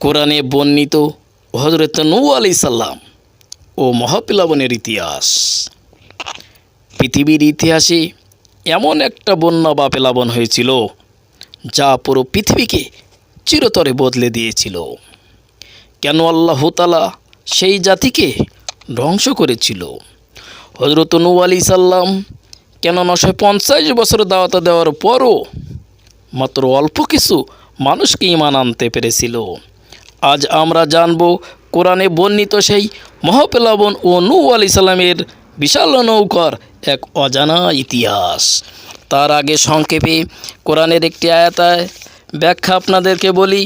কোরআনে বর্ণিত হযরত নূহ আলাইহিস সালাম ও মহাপ্লাবনের ইতিহাস। পৃথিবীর ইতিহাসে এমন একটা বন্যা বা প্লাবন হয়েছিল যা পুরো পৃথিবীকে চিরতরে বদলে দিয়েছিল। কেন আল্লাহ তাআলা সেই জাতিকে ধ্বংস করেছিল? হযরত নূহ আলাইহিস সালাম কেন 950 বছর দাওয়াত দেওয়ার পরও মাত্র অল্প কিছু মানুষকে ঈমান আনতে পেরেছিল? আজ আমরা জানব কোরআনে বর্ণিত সেই মহাপ্লাবন ও নূহ আলাইহিস সালামের বিশাল নৌকার এক অজানা ইতিহাস। তার আগে সংক্ষেপে কোরআনের একটি আয়াতের ব্যাখ্যা আপনাদেরকে বলি।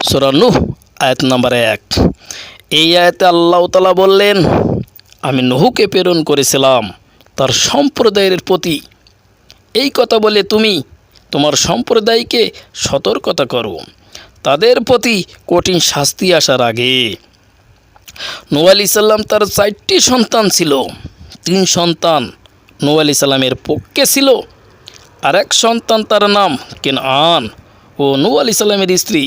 সূরা নূহ আয়াত নম্বর 1। এই আয়াতে আল্লাহ তাআলা বললেন, আমি নূহকে প্রেরণ করেছিলাম তার সম্প্রদায়ের প্রতি এই কথা বলে তুমি তোমার সম্প্রদায়কে সতর্কতা করো তাদের প্রতি কঠিন শাস্তি আসার আগে। নূহ আলাইহিস সালাম তার 4টি সন্তান ছিল। 3 সন্তান নূহ আলাইহিস সালামের পক্ষে ছিল, আর এক সন্তান তার নাম কেনআন ও নূহ আলাইহিস সালামের স্ত্রী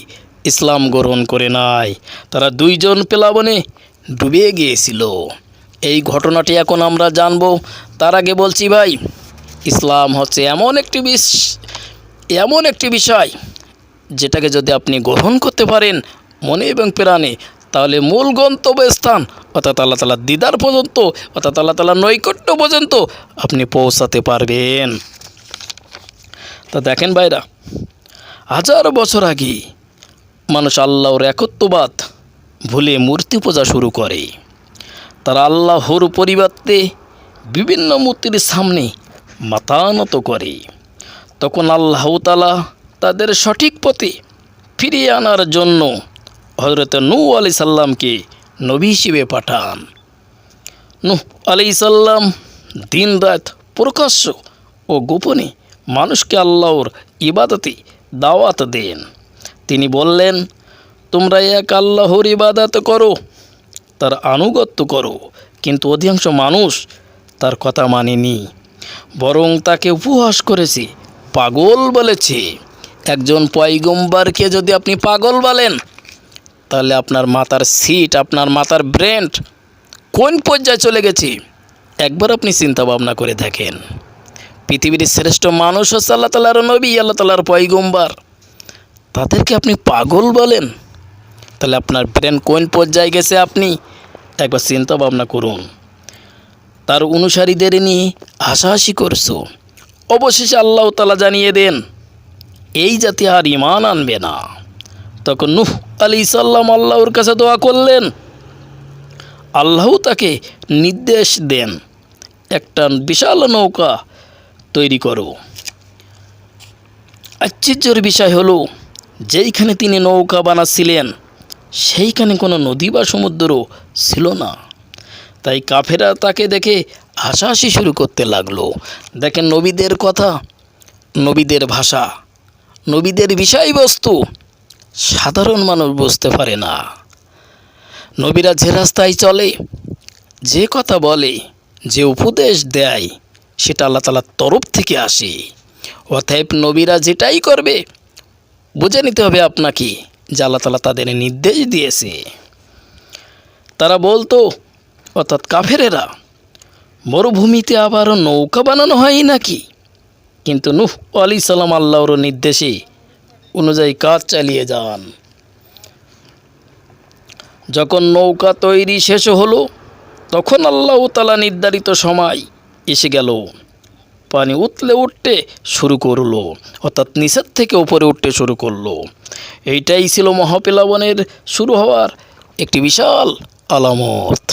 ইসলাম গ্রহণ করে নাই। তারা 2 জন প্লাবনে ডুবে গিয়েছিল। এই ঘটনাটি এখন আমরা জানব। তার আগে বলছি ভাই, ইসলাম হচ্ছে এমন একটি বিষয় যেটাকে যদি আপনি গ্রহণ করতে পারেন মনে এবং প্রাণে, তাহলে মূল গন্তব্যস্থান অর্থাৎ আল্লাহ তাআলার দিদার পর্যন্ত, অর্থাৎ আল্লাহ তাআলার নৈকট্য পর্যন্ত আপনি পৌঁছাতে পারবেন। তা দেখেন ভাইরা, 1000 বছর আগে মানুষ আল্লাহর একত্ববাদ ভুলে মূর্তি পূজা শুরু করে। তারা আল্লাহর পরিবর্তে বিভিন্ন মূর্তির সামনে মাথা নত করে। তখন আল্লাহ তাআলা তাদের সঠিক পথে ফিরিয়ে আনার জন্য হযরত নূহ আলাইহিস সালামকে নবী হিসেবে পাঠান। নূহ আলাইহিস সালাম দিন-রাত প্রকাশ্য ও গোপনে মানুষকে আল্লাহর ইবাদতে দাওয়াত দেন। তিনি বললেন, তোমরা এক আল্লাহর ইবাদত করো, তার আনুগত্য করো। কিন্তু অধিকাংশ মানুষ তার কথা মানেনি, বরং তাকে উপহাস করেছে, পাগল বলেছে। একজন পয়গম্বরকে যদি আপনি পাগল বলেন, তাহলে আপনার মাথার সিট, আপনার মাথার ব্রেন কোন পর্যায়ে চলে গেছে একবার আপনি চিন্তা ভাবনা করে দেখেন। পৃথিবীর শ্রেষ্ঠ মানুষ হচ্ছে আল্লাহ তাআলার নবী, আল্লাহ তাআলার পয়গম্বর, তাদেরকে আপনি পাগল বলেন, তাহলে আপনার ব্রেন কোন পর্যায়ে গেছে আপনি একবার চিন্তা ভাবনা করুন। তার অনুসারীদের নিয়ে হাসাহাসি করছো। অবশেষে আল্লাহ তাআলা জানিয়ে দেন এই জাতি আর ঈমান আনবে না। তখন নূহ আলাইহিস সালাম আল্লাহর কাছে দোয়া করলেন। আল্লাহ তাকে নির্দেশ দেন, একটা বিশাল নৌকা তৈরি করো। আশ্চর্যের বিষয় হলো, যেইখানে তিনি নৌকা বানাচ্ছিলেন সেইখানে কোনো নদী বা সমুদ্রও ছিল না। তাই কাফেররা তাকে দেখে হাসাহাসি শুরু করতে লাগলো। দেখেন, নবীদের কথা, নবীদের ভাষা, নবীদের বিষয়বস্তু সাধারণ মানুষ বুঝতে পারে না। নবীরা যে রাস্তায় চলে, যে কথা বলে, যে উপদেশ দেয়, সেটা আল্লাহ তাআলার তরফ থেকে আসে। অতএব নবীরা যেটাই করবে বুঝে নিতে হবে আপনাকে যে আল্লাহ তাআলা তাদের নির্দেশ দিয়েছে। তারা বলতো, অর্থাৎ কাফেরেরা, মরুভূমিতে আবারও নৌকা বানানো হয় নাকি? কিন্তু নূহ আলাইহিস সালাম আল্লাহর নির্দেশে অনুযায়ী কাজ চালিয়ে যান। যখন নৌকা তৈরি শেষ হলো, তখন আল্লাহ তাআলা নির্ধারিত সময় এসে গেল। পানি উতলে উঠতে শুরু করলো, অর্থাৎ নিচের থেকে উপরে উঠতে শুরু করলো। এইটাই ছিল মহাপ্লাবনের শুরু হওয়ার একটি বিশাল আলামত।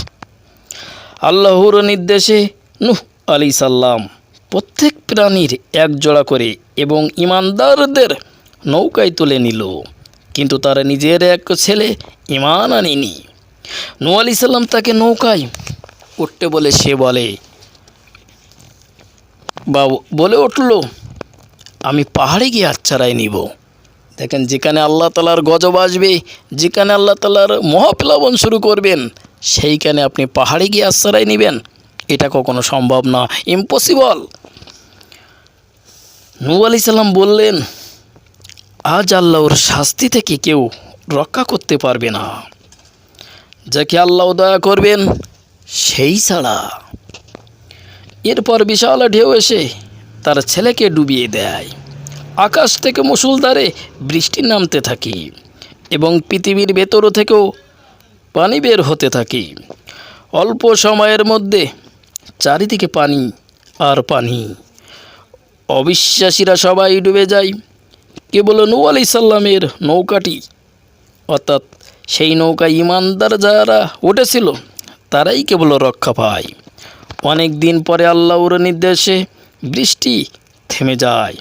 আল্লাহর নির্দেশে নূহ আলাইহিস সালাম প্রত্যেক প্রাণীর এক জোড়া করে এবং ঈমানদারদের নৌকায় তুলে নিল, কিন্তু তারা নিজের এক ছেলে ঈমান আনেনি। নূহ আলাইহিস সালাম তাকে নৌকায় উঠতে বলে সে বলে উঠল, আমি পাহাড়ে গিয়ে আশ্রয় নিব। দেখেন, যেখানে আল্লাহ তাআলার গজব আসবে, যেখানে আল্লাহ তাআলার মহাপ্লাবন শুরু করবেন, সেইখানে আপনি পাহাড়ে গিয়ে আশ্রয় নেবেন? এটা কখনো সম্ভব না, ইম্পসিবল। নূহ আলাইহিস সালাম বললেন, আজ আল্লাহর শাস্তি থেকে কেউ রক্ষা করতে পারবে না। যাকে আল্লাহ দয়া করবেন সেই ছাড়া। এরপর বিশাল ঢেউ এসে তার ছেলেকে ডুবিয়ে দেয়। আকাশ থেকে মুষলধারে বৃষ্টি নামতে থাকে এবং পৃথিবীর ভেতর থেকেও পানি বের হতে থাকে। অল্প সময়ের মধ্যে চারিদিকে পানি আর পানি। অবিশ্বাসীরা সবাই ডুবে যায়, কেবল নূহ আলাইহিস সালামের নৌকাটি, অর্থাৎ সেই নৌকায় ঈমানদার যারা উঠেছিল তারাই কেবল রক্ষা পায়। অনেক দিন পরে আল্লাহর নির্দেশে বৃষ্টি থেমে যায়,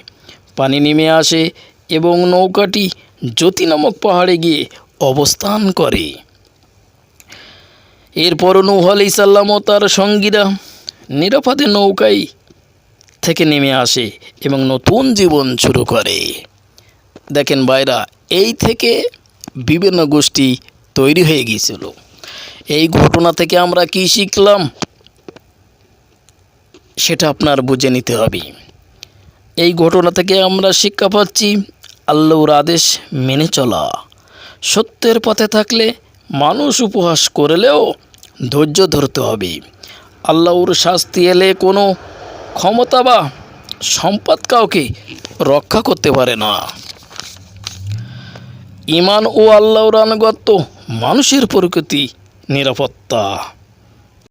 পানি নেমে আসে এবং নৌকাটি জ্যোতি নামক পাহাড়ে গিয়ে অবস্থান করে। এরপর নূহ আলাইহিস সালাম ও তার সঙ্গীরা নিরাপদে নৌকায় থেকে নেমে আসে এবং নতুন জীবন শুরু করে। দেখেন ভাইরা, এই থেকে বিভিন্ন গোষ্ঠী তৈরি হয়ে গিয়েছিল। এই ঘটনা থেকে আমরা কি শিখলাম সেটা আপনার বুঝে নিতে হবে। এই ঘটনা থেকে আমরা শিক্ষা পাচ্ছি আল্লাহর আদেশ মেনে চলা, সত্যের পথে থাকলে মানুষ উপহাস করলেও ধৈর্য ধরতে হবে। আল্লাহর শাস্তি এলে কোনো ক্ষমতা বা সম্পদ কাউকে রক্ষা করতে পারে না। ঈমান ও আল্লাহর আনুগত্য মানুষের প্রকৃতি নিরাপত্তা।